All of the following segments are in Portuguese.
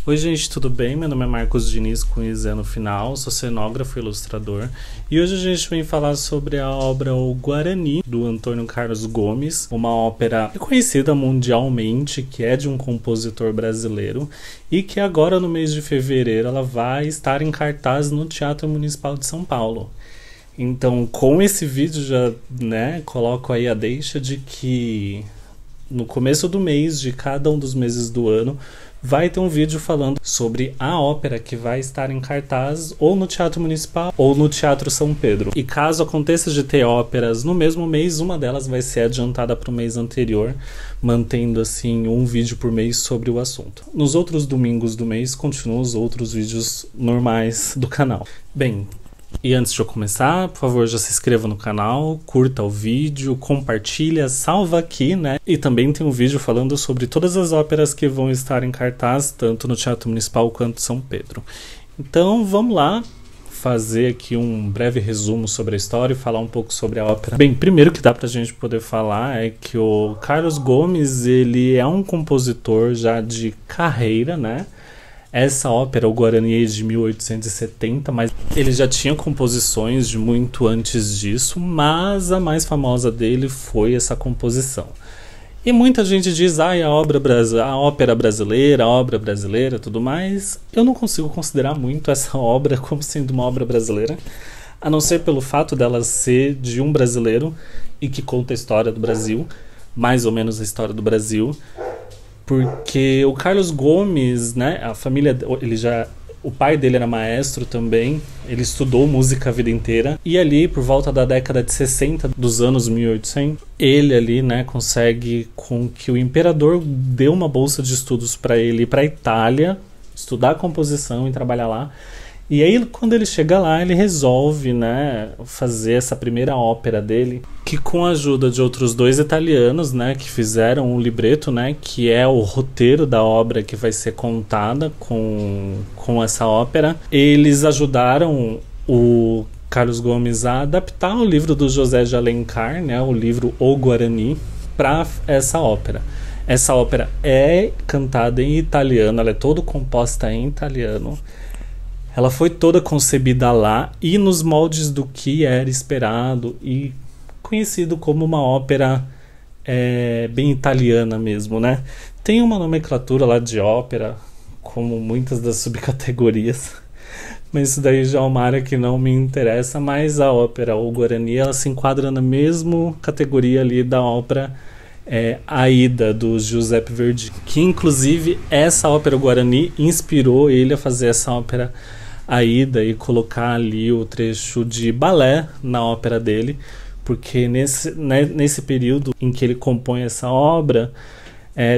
Oi gente, tudo bem? Meu nome é Marcos Diniz com IZ no final, sou cenógrafo e ilustrador. E hoje a gente vem falar sobre a obra O Guarani, do Antônio Carlos Gomes, uma ópera reconhecida mundialmente, que é de um compositor brasileiro e que agora no mês de fevereiro ela vai estar em cartaz no Teatro Municipal de São Paulo. Então, com esse vídeo já, coloco aí a deixa de que no começo do mês, de cada um dos meses do ano, vai ter um vídeo falando sobre a ópera que vai estar em cartaz ou no Teatro Municipal ou no Teatro São Pedro. E caso aconteça de ter óperas no mesmo mês, uma delas vai ser adiantada para o mês anterior, mantendo assim um vídeo por mês sobre o assunto. Nos outros domingos do mês continuam os outros vídeos normais do canal. Bem, e antes de eu começar, por favor, já se inscreva no canal, curta o vídeo, compartilha, salva aqui, E também tem um vídeo falando sobre todas as óperas que vão estar em cartaz, tanto no Teatro Municipal quanto São Pedro. Então, vamos lá fazer aqui um breve resumo sobre a história e falar um pouco sobre a ópera. Bem, primeiro que dá pra gente poder falar é que o Carlos Gomes, ele é um compositor já de carreira, Essa ópera, o Guarani, é de 1870, mas ele já tinha composições de muito antes disso, mas a mais famosa dele foi essa composição. E muita gente diz, a ópera brasileira, a obra brasileira, tudo mais. Eu não consigo considerar muito essa obra como sendo uma obra brasileira, a não ser pelo fato dela ser de um brasileiro e que conta a história do Brasil, mais ou menos a história do Brasil. Porque o Carlos Gomes, a família, o pai dele era maestro também, ele estudou música a vida inteira, e ali por volta da década de 60 dos anos 1800, ele ali, consegue com que o imperador dê uma bolsa de estudos para ele ir para a Itália, estudar composição e trabalhar lá. E aí, quando ele chega lá, ele resolve, fazer essa primeira ópera dele, que com a ajuda de outros dois italianos, que fizeram o libreto, que é o roteiro da obra que vai ser contada com essa ópera. Eles ajudaram o Carlos Gomes a adaptar o livro do José de Alencar, o livro O Guarani, para essa ópera. Essa ópera é cantada em italiano, ela é toda composta em italiano. Ela foi toda concebida lá e nos moldes do que era esperado e conhecido como uma ópera bem italiana mesmo, Tem uma nomenclatura lá de ópera, como muitas das subcategorias, mas isso daí já é uma área que não me interessa, mas a ópera, o Guarani, ela se enquadra na mesma categoria ali da ópera Aida, do Giuseppe Verdi, que inclusive essa ópera Guarani inspirou ele a fazer essa ópera Aida e colocar ali o trecho de balé na ópera dele, porque nesse período em que ele compõe essa obra,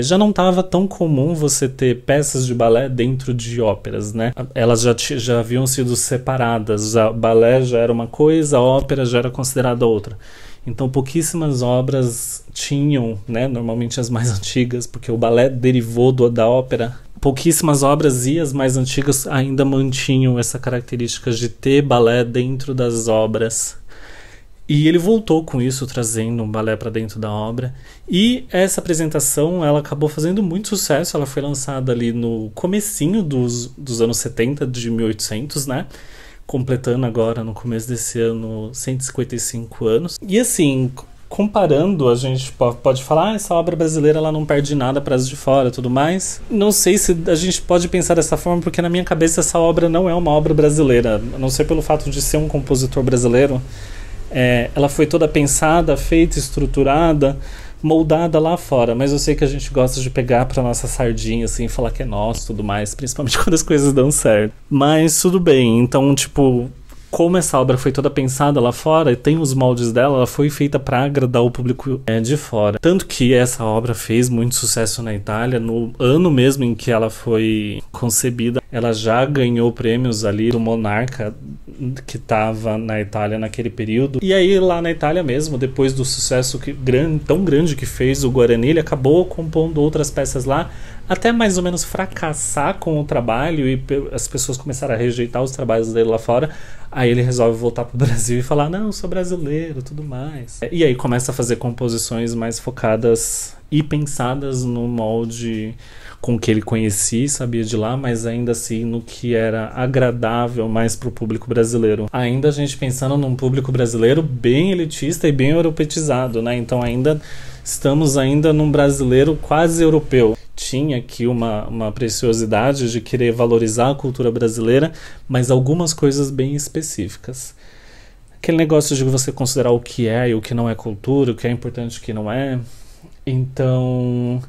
já não estava tão comum você ter peças de balé dentro de óperas, Elas já haviam sido separadas, o balé já era uma coisa, a ópera já era considerada outra. Então pouquíssimas obras tinham, normalmente as mais antigas, porque o balé derivou da ópera. Pouquíssimas obras e as mais antigas ainda mantinham essa característica de ter balé dentro das obras. E ele voltou com isso, trazendo um balé para dentro da obra. E essa apresentação, ela acabou fazendo muito sucesso. Ela foi lançada ali no comecinho dos anos 70, de 1800, completando agora no começo desse ano 155 anos. E assim, comparando, a gente pode falar, essa obra brasileira ela não perde nada para as de fora e tudo mais. Não sei se a gente pode pensar dessa forma, porque na minha cabeça essa obra não é uma obra brasileira, a não ser pelo fato de ser um compositor brasileiro. Ela foi toda pensada, feita, estruturada, moldada lá fora, mas eu sei que a gente gosta de pegar pra nossa sardinha, assim, falar que é nosso e tudo mais, principalmente quando as coisas dão certo. Mas tudo bem, então, como essa obra foi toda pensada lá fora e tem os moldes dela, ela foi feita para agradar o público de fora. Tanto que essa obra fez muito sucesso na Itália, no ano mesmo em que ela foi concebida, ela já ganhou prêmios ali do monarca que estava na Itália naquele período. E aí lá na Itália mesmo, depois do sucesso tão grande que fez o Guarani, ele acabou compondo outras peças lá, até mais ou menos fracassar com o trabalho e as pessoas começaram a rejeitar os trabalhos dele lá fora. Aí ele resolve voltar pro Brasil e falar, não, sou brasileiro, tudo mais. E aí começa a fazer composições mais focadas e pensadas no molde com que ele conhecia e sabia de lá, mas ainda assim no que era agradável mais para o público brasileiro. Ainda a gente pensando num público brasileiro bem elitista e bem europeizado, né? Então estamos ainda num brasileiro quase europeu. Tinha aqui uma preciosidade de querer valorizar a cultura brasileira, mas algumas coisas bem específicas. Aquele negócio de você considerar o que é e o que não é cultura, o que é importante e o que não é. Então,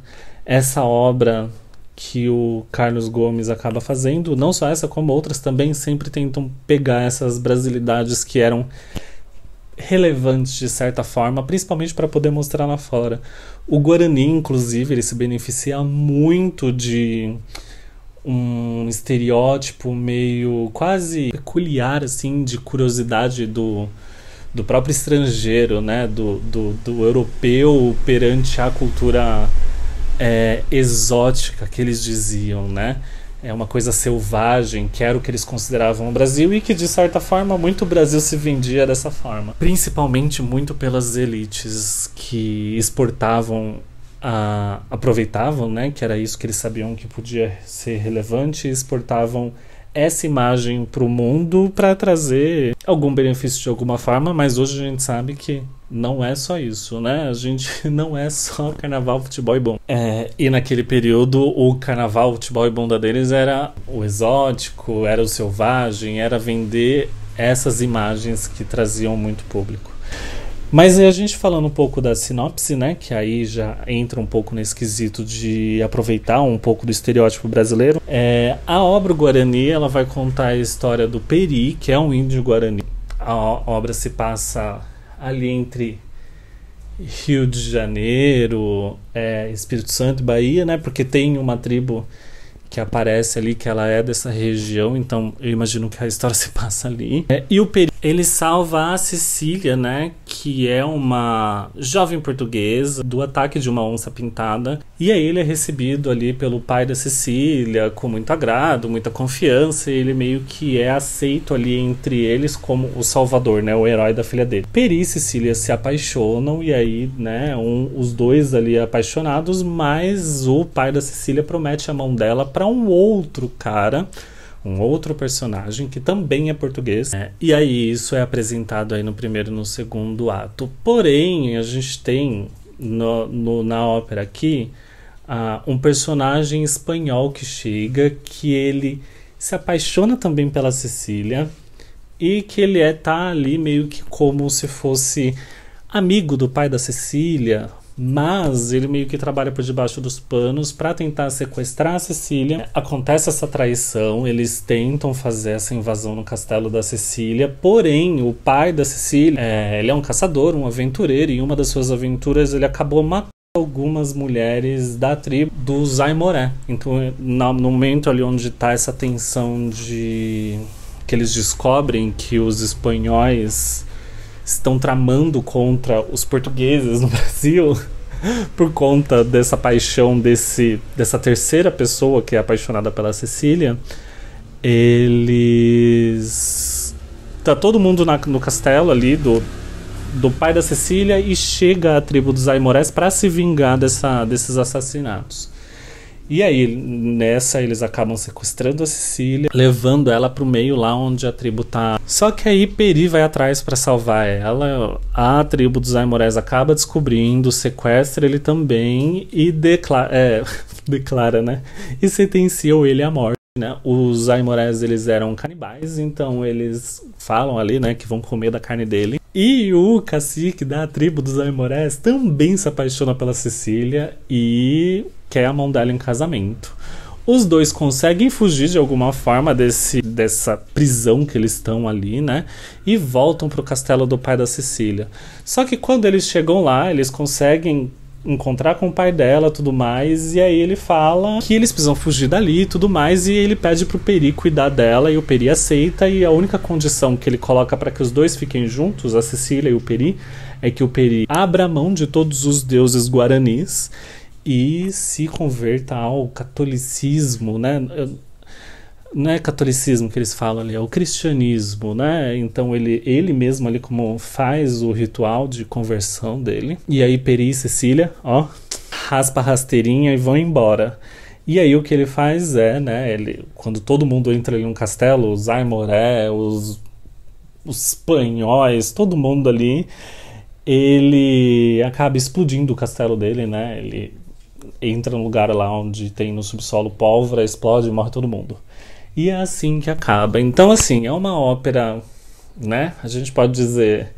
essa obra que o Carlos Gomes acaba fazendo, não só essa como outras também, sempre tentam pegar essas brasilidades que eram relevantes de certa forma, principalmente para poder mostrar lá fora. O Guarani, inclusive, ele se beneficia muito de um estereótipo meio quase peculiar, assim, de curiosidade do próprio estrangeiro, né? Do europeu perante a cultura exótica que eles diziam, né? É uma coisa selvagem, que era o que eles consideravam o Brasil e que, de certa forma, muito o Brasil se vendia dessa forma. Principalmente muito pelas elites que exportavam, aproveitavam, né, que era isso que eles sabiam que podia ser relevante, e exportavam essa imagem para o mundo para trazer algum benefício de alguma forma, mas hoje a gente sabe que não é só isso, né? A gente não é só carnaval, futebol e bom. E naquele período o carnaval, futebol e bunda deles era o exótico, era o selvagem, era vender essas imagens que traziam muito público. Mas a gente falando um pouco da sinopse, né, que aí já entra um pouco nesse quesito de aproveitar um pouco do estereótipo brasileiro, a obra Guarani, ela vai contar a história do Peri, que é um índio Guarani. A obra se passa ali entre Rio de Janeiro, Espírito Santo e Bahia, né, porque tem uma tribo que aparece ali, que ela é dessa região, então eu imagino que a história se passa ali. E o Peri, ele salva a Cecília, né, que é uma jovem portuguesa, do ataque de uma onça pintada, e aí ele é recebido ali pelo pai da Cecília com muito agrado, muita confiança, e ele meio que é aceito ali entre eles como o salvador, né, o herói da filha dele. Peri e Cecília se apaixonam, e aí, né, os dois ali apaixonados, mas o pai da Cecília promete a mão dela para um outro cara, um outro personagem que também é português, e aí isso é apresentado aí no primeiro e no segundo ato. Porém, a gente tem na ópera aqui um personagem espanhol que chega, que ele se apaixona também pela Cecília e que ele tá ali meio que como se fosse amigo do pai da Cecília, mas ele meio que trabalha por debaixo dos panos para tentar sequestrar a Cecília. Acontece essa traição, eles tentam fazer essa invasão no castelo da Cecília, porém o pai da Cecília, ele é um caçador, um aventureiro, e em uma das suas aventuras ele acabou matando algumas mulheres da tribo dos Aimoré. Então no momento ali onde está essa tensão de que eles descobrem que os espanhóis estão tramando contra os portugueses no Brasil por conta dessa paixão dessa terceira pessoa que é apaixonada pela Cecília, tá todo mundo no castelo ali do pai da Cecília, e chega a tribo dos Aimorés para se vingar desses assassinatos. E aí, nessa, eles acabam sequestrando a Cecília, levando ela pro meio lá onde a tribo tá. Só que aí Peri vai atrás para salvar ela. A tribo dos Aimorés acaba descobrindo, sequestra ele também e declara, né? E sentenciam ele à morte, né? Os Aimorés, eles eram canibais, então eles falam ali, né, que vão comer da carne dele. E o cacique da tribo dos Aimorés também se apaixona pela Cecília e quer a mão dela em casamento. Os dois conseguem fugir de alguma forma dessa prisão que eles estão ali, né? E voltam pro castelo do pai da Cecília. Só que quando eles chegam lá, eles conseguem encontrar com o pai dela, tudo mais, e aí ele fala que eles precisam fugir dali e tudo mais, e ele pede pro Peri cuidar dela, e o Peri aceita, e a única condição que ele coloca para que os dois fiquem juntos, a Cecília e o Peri, é que o Peri abra mão de todos os deuses guaranis e se converta ao catolicismo, né? Não é catolicismo que eles falam ali, é o cristianismo, né? Então ele mesmo ali como faz o ritual de conversão dele. E aí Peri e Cecília, raspa a rasteirinha e vão embora. E aí o que ele faz é, né, quando todo mundo entra ali no castelo, os Aimoré, os espanhóis, todo mundo ali, ele acaba explodindo o castelo dele, né? Ele entra no lugar lá onde tem no subsolo pólvora, explode e morre todo mundo. E é assim que acaba. Então, assim, é uma ópera, né? A gente pode dizer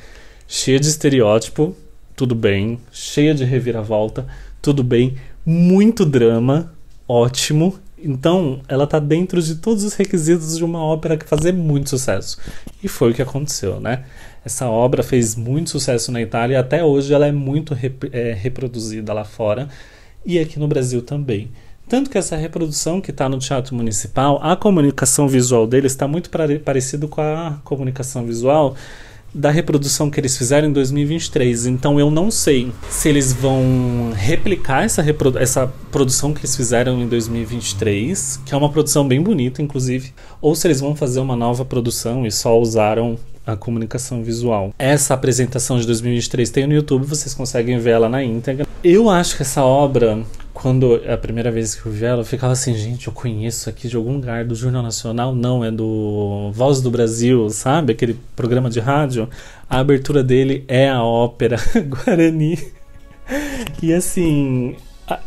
cheia de estereótipo, tudo bem. Cheia de reviravolta, tudo bem. Muito drama, ótimo. Então, ela tá dentro de todos os requisitos de uma ópera que fazer muito sucesso. E foi o que aconteceu, né? Essa obra fez muito sucesso na Itália e até hoje ela é muito reproduzida lá fora e aqui no Brasil também. Tanto que essa reprodução que está no Teatro Municipal, a comunicação visual dele está muito parecido com a comunicação visual da reprodução que eles fizeram em 2023. Então eu não sei se eles vão replicar essa produção que eles fizeram em 2023, que é uma produção bem bonita, inclusive, ou se eles vão fazer uma nova produção e só usaram a comunicação visual. Essa apresentação de 2023 tem no YouTube, vocês conseguem ver ela na íntegra. Eu acho que essa obra, quando a primeira vez que eu vi ela, eu ficava assim, gente, eu conheço aqui de algum lugar do Jornal Nacional. Não, é do Voz do Brasil, sabe? Aquele programa de rádio. A abertura dele é a ópera Guarani. E assim,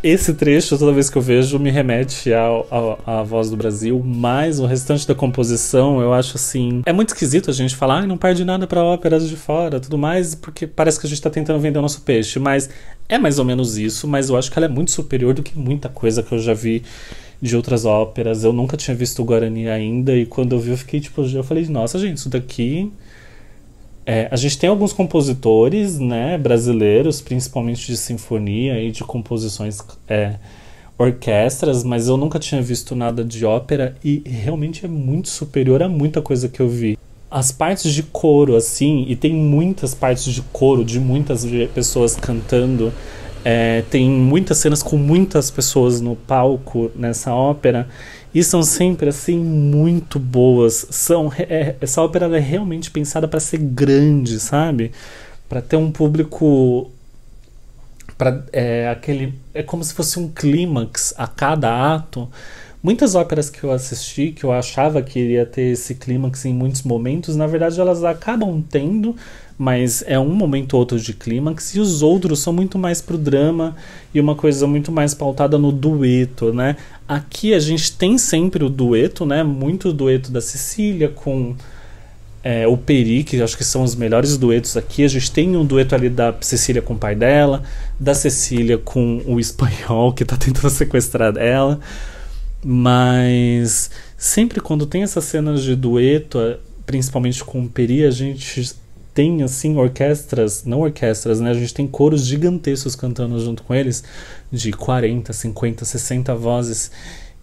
esse trecho, toda vez que eu vejo, me remete à Voz do Brasil, mas o restante da composição, eu acho assim... É muito esquisito a gente falar, não perde nada pra óperas de fora, tudo mais, porque parece que a gente tá tentando vender o nosso peixe, mas é mais ou menos isso, mas eu acho que ela é muito superior do que muita coisa que eu já vi de outras óperas. Eu nunca tinha visto o Guarani ainda, e quando eu vi, eu fiquei tipo... Eu falei, nossa, gente, isso daqui... a gente tem alguns compositores, né, brasileiros, principalmente de sinfonia e de composições orquestras, mas eu nunca tinha visto nada de ópera e realmente é muito superior a muita coisa que eu vi. As partes de coro, assim, e tem muitas partes de coro, de muitas pessoas cantando, tem muitas cenas com muitas pessoas no palco nessa ópera, e são sempre, assim, muito boas. Essa ópera ela é realmente pensada para ser grande, sabe? Para ter um público... É como se fosse um clímax a cada ato. Muitas óperas que eu assisti, que eu achava que iria ter esse clímax em muitos momentos, na verdade elas acabam tendo, mas é um momento ou outro de clímax, e os outros são muito mais pro drama e uma coisa muito mais pautada no dueto, né? Aqui a gente tem sempre o dueto, né? Muito dueto da Cecília com o Peri, que acho que são os melhores duetos aqui. A gente tem um dueto ali da Cecília com o pai dela, da Cecília com o espanhol que tá tentando sequestrar ela. Mas sempre quando tem essas cenas de dueto, principalmente com o Peri, a gente tem assim não orquestras, né? A gente tem coros gigantescos cantando junto com eles, de 40, 50, 60 vozes.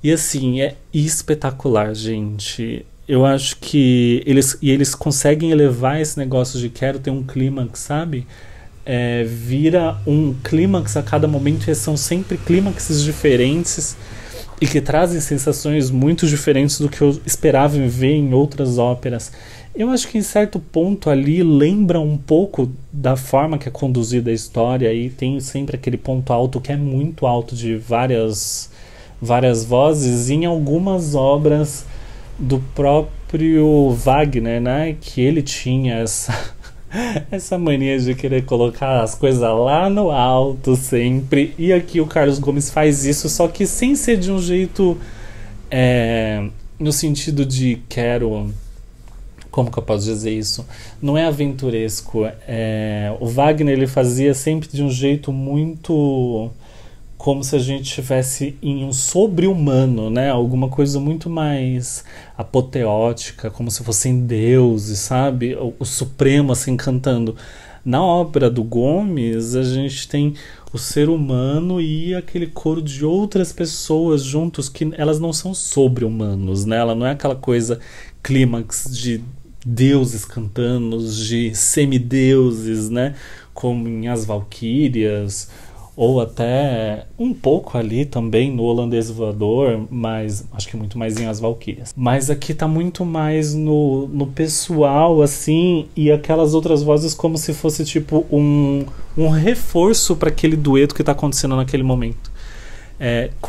E assim, é espetacular, gente. Eu acho que eles conseguem elevar esse negócio de quero ter um clímax, sabe? Vira um clímax a cada momento, e são sempre clímaxes diferentes e que trazem sensações muito diferentes do que eu esperava ver em outras óperas. Eu acho que em certo ponto ali lembra um pouco da forma que é conduzida a história, e tem sempre aquele ponto alto que é muito alto de várias vozes, e em algumas obras do próprio Wagner, né, que ele tinha essa mania de querer colocar as coisas lá no alto sempre, e aqui o Carlos Gomes faz isso, só que sem ser de um jeito no sentido de como que eu posso dizer isso? Não é aventuresco. O Wagner ele fazia sempre de um jeito muito como se a gente estivesse em um sobre-humano, né? Alguma coisa muito mais apoteótica, como se fossem deuses, sabe? O Supremo, assim, cantando. Na ópera do Gomes, a gente tem o ser humano e aquele coro de outras pessoas juntos, que elas não são sobre-humanos, né? Ela não é aquela coisa clímax de deuses cantando, de semideuses, né? Como em As Valquírias, ou até um pouco ali também no Holandês Voador, mas acho que muito mais em As Valquírias. Mas aqui tá muito mais no pessoal, assim, e aquelas outras vozes como se fosse tipo um reforço para aquele dueto que tá acontecendo naquele momento.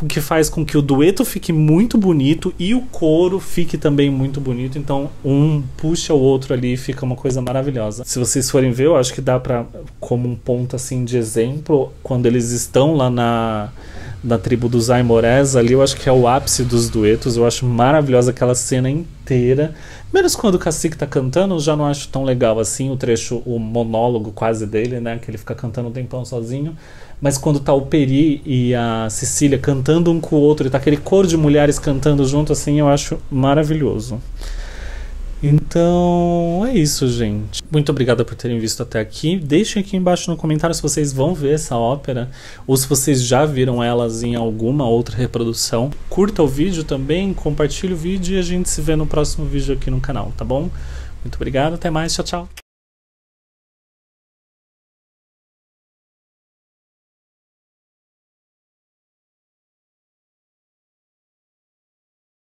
Que faz com que o dueto fique muito bonito e o coro fique também muito bonito, então um puxa o outro ali e fica uma coisa maravilhosa. Se vocês forem ver, eu acho que dá pra, como um ponto assim de exemplo, quando eles estão lá na tribo dos Aimorés ali, eu acho que é o ápice dos duetos. Eu acho maravilhosa aquela cena inteira, menos quando o Cacique tá cantando, eu já não acho tão legal assim o trecho, o monólogo quase dele, né, que ele fica cantando um tempão sozinho. Mas quando tá o Peri e a Cecília cantando um com o outro, e tá aquele coro de mulheres cantando junto, assim, eu acho maravilhoso. Então, é isso, gente. Muito obrigada por terem visto até aqui. Deixem aqui embaixo no comentário se vocês vão ver essa ópera, ou se vocês já viram elas em alguma outra reprodução. Curta o vídeo também, compartilhe o vídeo e a gente se vê no próximo vídeo aqui no canal, tá bom? Muito obrigado, até mais, tchau, tchau.